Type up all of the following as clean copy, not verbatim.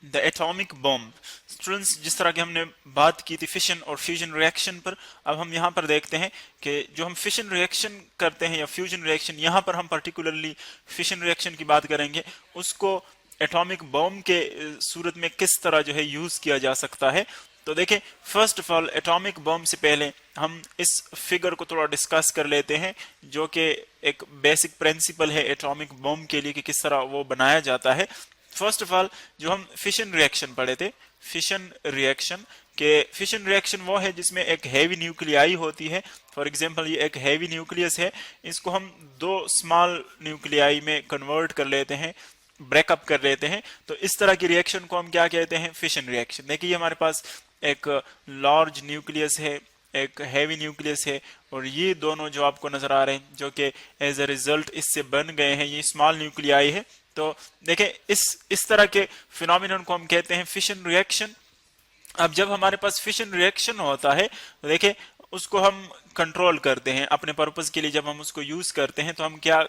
The atomic bomb. Students, जिस तरह की हमने बात की थी फिशन और फ्यूजन रिएक्शन पर, अब हम यहाँ पर देखते हैं कि जो हम फिशन रिएक्शन करते हैं या फ्यूजन रिएक्शन, यहाँ पर हम पर्टिकुलरली फिशन रिएक्शन की बात करेंगे, उसको एटॉमिक बॉम्ब के सूरत में किस तरह जो है यूज किया जा सकता है। तो देखें, first of all atomic bomb से पहले हम इस फिगर को थोड़ा डिस्कस कर लेते हैं, जो कि एक बेसिक प्रिंसिपल है एटॉमिक बॉम्ब के लिए कि किस तरह वो बनाया जाता है। फर्स्ट ऑफ ऑल, जो हम फिशन रिएक्शन पढ़े थे, फिशन रिएक्शन फिशन रिएक्शन वो है जिसमें एक हैवी न्यूक्लियाई होती है। फॉर एग्जांपल, ये एक हैवी न्यूक्लियस है, इसको हम दो स्मॉल न्यूक्लियाई में कन्वर्ट कर लेते हैं, ब्रेकअप कर लेते हैं। तो इस तरह की रिएक्शन को हम क्या कहते हैं? Fission reaction. देखिए, हमारे पास एक लार्ज न्यूक्लियस है, एक हैवी न्यूक्लियस है, और ये दोनों जो आपको नजर आ रहे हैं, जो कि एज अ रिजल्ट इससे बन गए हैं, ये स्मॉल न्यूक्लियाई है। तो देखें, इस तरह के फिनोमिनन को हम कहते हैं फिशन रिएक्शन। अब जब हमारे पास फिशन रिएक्शन होता है, तो देखें, उसको हम कंट्रोल करते हैं अपने पर्पस के लिए। जब हम उसको यूज करते हैं तो हम क्या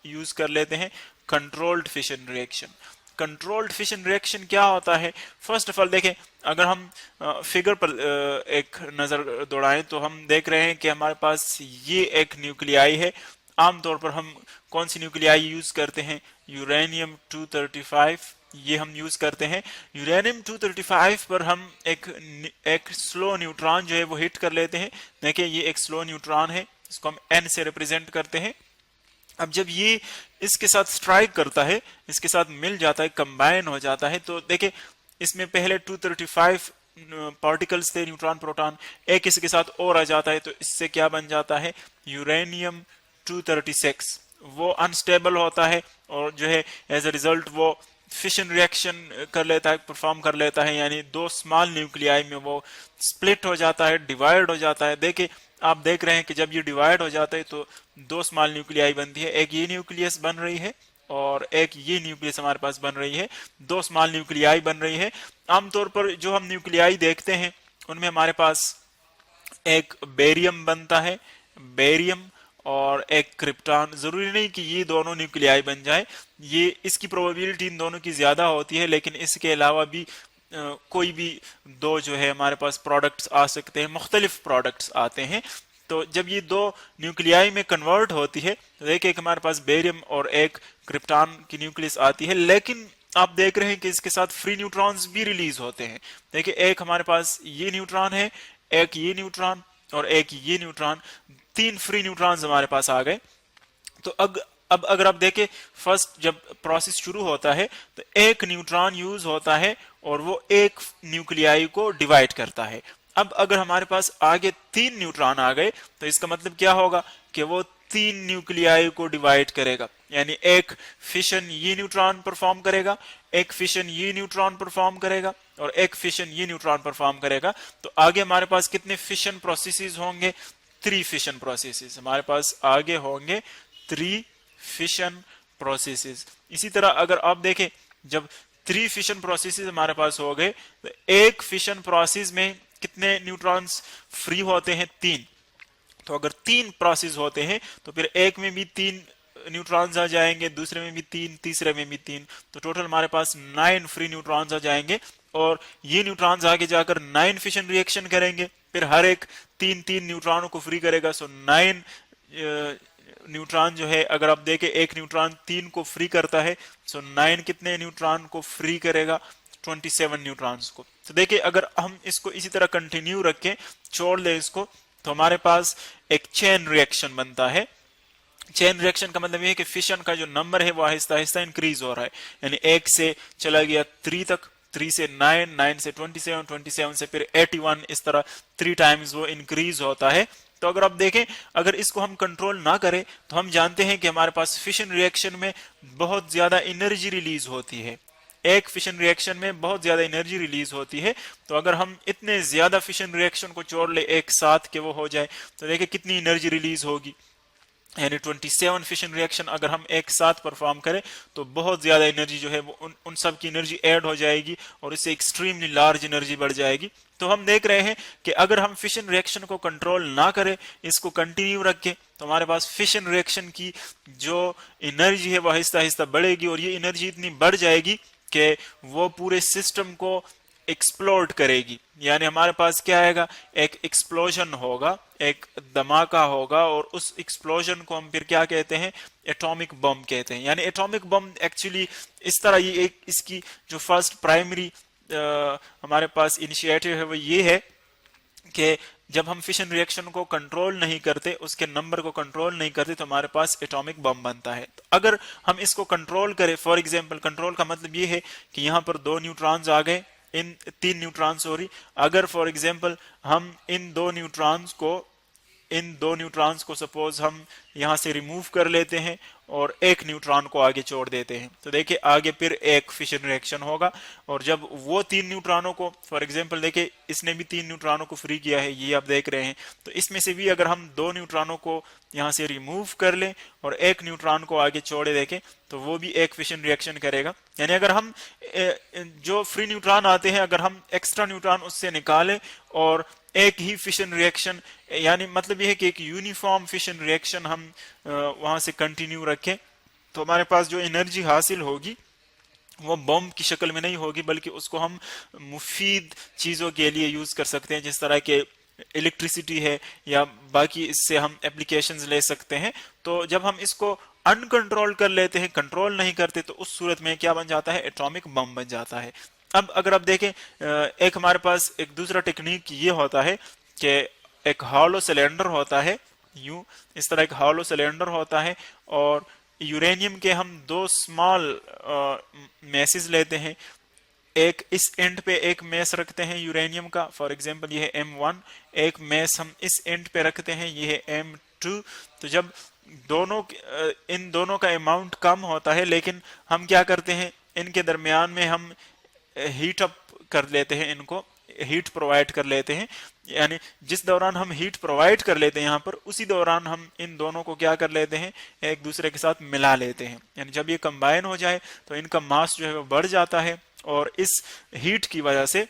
यूज कर लेते हैं? Controlled fission reaction. Controlled fission reaction क्या होता है? फर्स्ट ऑफ ऑल देखें, अगर हम फिगर पर एक नजर दौड़ाएं तो हम देख रहे हैं कि हमारे पास ये एक न्यूक्लियाई है। आमतौर पर हम कौन सी न्यूक्लियाई यूज करते हैं? यूरेनियम 235 ये हम यूज करते हैं। यूरेनियम 235 पर हम एक स्लो न्यूट्रॉन जो है वो हिट कर लेते हैं। देखिए, ये एक स्लो न्यूट्रॉन है, इसको हम एन से रिप्रेजेंट करते हैं। अब जब ये इसके साथ स्ट्राइक करता है, इसके साथ मिल जाता है, कंबाइन हो जाता है, तो देखिए, इसमें पहले 235 पार्टिकल्स थे, न्यूट्रॉन प्रोटॉन, एक इसके साथ और आ जाता है, तो इससे क्या बन जाता है? यूरेनियम 236। वो अनस्टेबल होता है और जो है एज अ रिजल्ट वो फिशन रिएक्शन कर लेता है, परफॉर्म कर लेता है, यानी दो स्मॉल न्यूक्लियाई में वो स्प्लिट हो जाता है, डिवाइड हो जाता है। देखिए, आप देख रहे हैं कि जब ये डिवाइड हो जाता है तो दो स्मॉल न्यूक्लियाई बनती है, एक ये न्यूक्लियस बन रही है और एक ये न्यूक्लियस हमारे पास बन रही है, दो स्मॉल न्यूक्लियाई बन रही है। आमतौर पर जो हम न्यूक्लियाई देखते हैं उनमें हमारे पास एक बेरियम बनता है, बेरियम, और एक क्रिप्टॉन। जरूरी नहीं कि ये दोनों न्यूक्लियाई बन जाए, ये इसकी प्रोबेबिलिटी इन दोनों की ज्यादा होती है, लेकिन इसके अलावा भी कोई भी दो जो है हमारे पास प्रोडक्ट्स आ सकते हैं, मुख्तलिफ प्रोडक्ट्स आते हैं। तो जब ये दो न्यूक्लियाई में कन्वर्ट होती है तो देखिए एक हमारे पास बेरियम और एक क्रिप्टॉन की न्यूक्लियस आती है, लेकिन आप देख रहे हैं कि इसके साथ फ्री न्यूट्रॉन्स भी रिलीज होते हैं। देखिए, एक हमारे पास ये न्यूट्रॉन है, एक ये न्यूट्रॉन और एक ये न्यूट्रॉन, तीन फ्री न्यूट्रॉन्स हमारे पास आ गए। तो अब अगर आप देखें, फर्स्ट जब प्रोसेस शुरू होता है तो एक न्यूट्रॉन यूज होता है और वो एक न्यूक्लियाई को डिवाइड करता है। अब अगर हमारे पास आगे तीन न्यूट्रॉन आ गए तो इसका मतलब क्या होगा कि वो तीन न्यूक्लियाई को डिवाइड करेगा, यानी एक फिशन ये न्यूट्रॉन परफॉर्म करेगा, एक फिशन ये न्यूट्रॉन परफॉर्म करेगा और एक फिशन ये न्यूट्रॉन परफॉर्म करेगा। तो आगे हमारे पास कितने फिशन प्रोसेसेस होंगे? 3 फिशन प्रोसेसेस हमारे पास आगे होंगे, 3 फिशन प्रोसेसेस। इसी तरह अगर आप देखें, जब 3 फिशन प्रोसेसेस हमारे पास हो गए तो एक फिशन प्रोसेस में कितने न्यूट्रॉन्स फ्री होते हैं? 3। तो अगर 3 प्रोसेस होते हैं तो फिर एक में भी 3 न्यूट्रॉन्स आ जाएंगे, दूसरे में भी 3, तीसरे में भी 3, तो टोटल हमारे पास 9 फ्री न्यूट्रॉन्स आ जाएंगे। और ये न्यूट्रॉन्स आगे जाकर 9 फिशन रिएक्शन करेंगे, फिर हर एक 3-3 न्यूट्रॉनों को फ्री करेगा। सो 9 न्यूट्रॉन जो है, अगर आप देखें एक न्यूट्रॉन 3 को फ्री करता है, सो 9 कितने न्यूट्रॉन को फ्री करेगा? 27 न्यूट्रॉन्स को। तो देखिए, अगर हम इसको इसी तरह कंटिन्यू रखें, छोड़ दें इसको, तो हमारे पास एक चेन रिएक्शन बनता है। चेन रिएक्शन का मतलब यह है कि फिशन का जो नंबर है वो आहिस्ता आहिस्ता इंक्रीज हो रहा है, यानी 1 से चला गया 3 तक, 3 से 9, 9 से 27, 27 से फिर 81, इस तरह 3 टाइम्स वो इंक्रीज होता है। तो अगर आप देखें, अगर इसको हम कंट्रोल ना करें तो हम जानते हैं कि हमारे पास फिशन रिएक्शन में बहुत ज्यादा एनर्जी रिलीज होती है, एक फिशन रिएक्शन में बहुत ज्यादा एनर्जी रिलीज होती है। तो अगर हम इतने ज्यादा फिशन रिएक्शन को जोड़ ले एक साथ के वो हो जाए, तो देखिए कितनी एनर्जी रिलीज होगी, यानी 27 फिशन रिएक्शन अगर हम एक साथ परफॉर्म करें तो बहुत ज्यादा एनर्जी जो है वो उन सब की एनर्जी ऐड हो जाएगी और इससे एक्सट्रीमली लार्ज एनर्जी बढ़ जाएगी। तो हम देख रहे हैं कि अगर हम फिशन रिएक्शन को कंट्रोल ना करें, इसको कंटिन्यू रखें, तो हमारे पास फिशन रिएक्शन की जो एनर्जी है वो आहिस्ता आहिस्ता बढ़ेगी और ये एनर्जी इतनी बढ़ जाएगी कि वो पूरे सिस्टम को एक्सप्लोड करेगी। यानी हमारे पास क्या आएगा, एक एक्सप्लोजन होगा, एक धमाका होगा, और उस एक्सप्लोजन को हम फिर क्या कहते हैं, एटॉमिक बम कहते हैं। यानी एटॉमिक बम एक्चुअली इस तरह, ये एक इसकी जो फर्स्ट प्राइमरी हमारे पास इनिशिएटिव है वो ये है कि जब हम फिशन रिएक्शन को कंट्रोल नहीं करते, उसके नंबर को कंट्रोल नहीं करते, तो हमारे पास एटॉमिक बम बनता है। तो अगर हम इसको कंट्रोल करें, फॉर एग्जांपल कंट्रोल का मतलब ये है कि यहां पर 2 न्यूट्रॉन्स आ गए, इन 3 न्यूट्रॉन्स, सॉरी, अगर फॉर एग्जांपल हम इन दो न्यूट्रॉन्स को सपोज हम यहां से रिमूव कर लेते हैं और एक न्यूट्रॉन को आगे छोड़ देते हैं, तो देखिए आगे फिर एक फिशन रिएक्शन होगा। और जब वो 3 न्यूट्रॉनों को, फॉर एग्जांपल देखिए इसने भी 3 न्यूट्रॉनों को फ्री किया है, ये आप देख रहे हैं, तो इसमें से भी अगर हम 2 न्यूट्रॉनों को यहां से रिमूव कर लें और एक न्यूट्रॉन को आगे छोड़े देखें, तो वो भी एक फिशन रिएक्शन करेगा। यानी अगर हम जो फ्री न्यूट्रॉन आते हैं, अगर हम एक्स्ट्रा न्यूट्रॉन उससे निकालें और एक ही फिशन रिएक्शन, यानी मतलब यह है कि एक यूनिफॉर्म फिशन रिएक्शन हम वहां से कंटिन्यू रखें, तो हमारे पास जो एनर्जी हासिल होगी वो बम की शक्ल में नहीं होगी, बल्कि उसको हम मुफीद चीजों के लिए यूज कर सकते हैं, जिस तरह के इलेक्ट्रिसिटी है या बाकी इससे हम एप्लीकेशंस ले सकते हैं। तो जब हम इसको अनकंट्रोल कर लेते हैं, कंट्रोल नहीं करते, तो उस सूरत में क्या बन जाता है, एटॉमिक बम बन जाता है। अब अगर आप देखें, एक हमारे पास एक दूसरा टेक्निक ये होता है कि एक हॉलो सिलेंडर होता है, यूं इस तरह एक हॉलो सिलेंडर होता है, और यूरेनियम के हम 2 स्मॉल मैसेज लेते हैं, एक इस एंड पे एक मैस रखते हैं यूरेनियम का, फॉर एग्जांपल ये है M1, एक मैस हम इस एंड पे रखते हैं, ये है M2। तो जब इन दोनों का अमाउंट कम होता है, लेकिन हम क्या करते हैं, इनके दरमियान में हम हीट अप कर लेते हैं, इनको हीट प्रोवाइड कर लेते हैं। यानी जिस दौरान हम हीट प्रोवाइड कर लेते हैं यहाँ पर, उसी दौरान हम इन दोनों को क्या कर लेते हैं, एक दूसरे के साथ मिला लेते हैं। यानी जब ये कंबाइन हो जाए तो इनका मास जो है वो बढ़ जाता है, और इस हीट की वजह से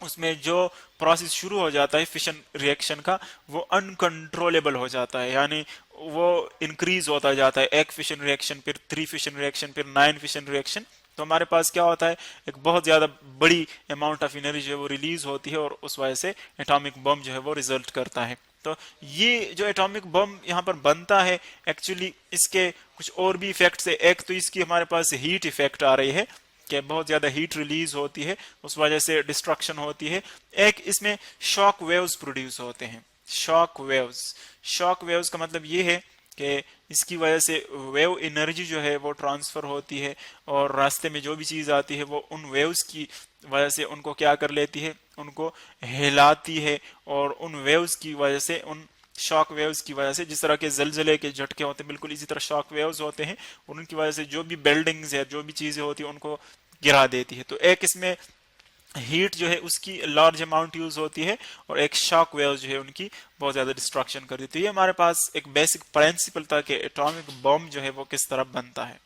उसमें जो प्रोसेस शुरू हो जाता है फिशन रिएक्शन का, वो अनकंट्रोलेबल हो जाता है, यानी वो इंक्रीज होता जाता है, एक फिशन रिएक्शन, फिर 3 फिशन रिएक्शन, फिर 9 फिशन रिएक्शन। तो हमारे पास क्या होता है, एक बहुत ज्यादा बड़ी अमाउंट ऑफ एनर्जी जो है वो रिलीज होती है, और उस वजह से एटॉमिक बम जो है वो रिजल्ट करता है। तो ये जो एटॉमिक बम यहाँ पर बनता है, एक्चुअली इसके कुछ और भी इफेक्ट्स है। एक तो इसकी हमारे पास हीट इफेक्ट आ रही है कि बहुत ज्यादा हीट रिलीज होती है, उस वजह से डिस्ट्रक्शन होती है। एक इसमें शॉक वेव्स प्रोड्यूस होते हैं, शॉक वेव्स का मतलब ये है कि इसकी वजह से वेव एनर्जी जो है वो ट्रांसफर होती है, और रास्ते में जो भी चीज आती है वो उन वेव्स की वजह से उनको क्या कर लेती है, उनको हिलाती है, और उन वेव्स की वजह से, उन शॉक वेव्स की वजह से, जिस तरह के जलजले के झटके होते हैं, बिल्कुल इसी तरह शॉक वेव्स होते हैं, उनकी वजह से जो भी बिल्डिंग्स है, जो भी चीजें होती है, उनको गिरा देती है। तो एक इसमें हीट जो है उसकी लार्ज अमाउंट यूज होती है, और एक शॉक वेव जो है उनकी बहुत ज्यादा डिस्ट्रक्शन कर देती है। ये हमारे पास एक बेसिक प्रिंसिपल था कि एटॉमिक बम जो है वो किस तरह बनता है।